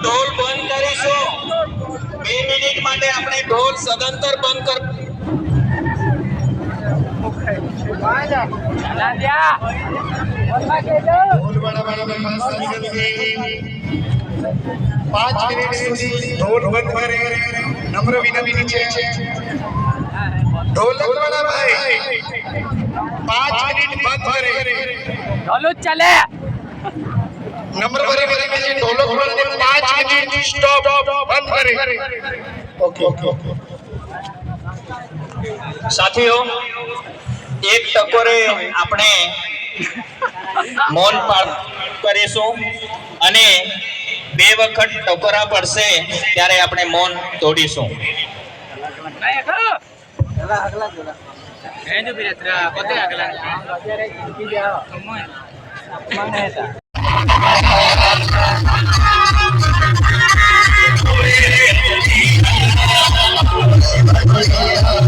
ઢોલ બંધ કરીશું 2 મિનિટ માટે આપણે ઢોલ સદંતર બંધ કર 5 મિનિટ સુધી ઢોલ બંધ કરે નમ્ર વિનંતી છે ઢોલકવાળા ભાઈ 5 મિનિટ બંધ કરે ઢોલ ચાલે નમ્ર વિનંતી છે ઢોલકવાળાને 5 મિનિટ સ્ટોપ બંધ કરે ઓકે સાથીઓ એક ટકોરે આપણે મૌન પાળન કરીશું અને 2 વખત ટકોરા પડશે ત્યારે આપણે મૌન તોડીશું Thank you.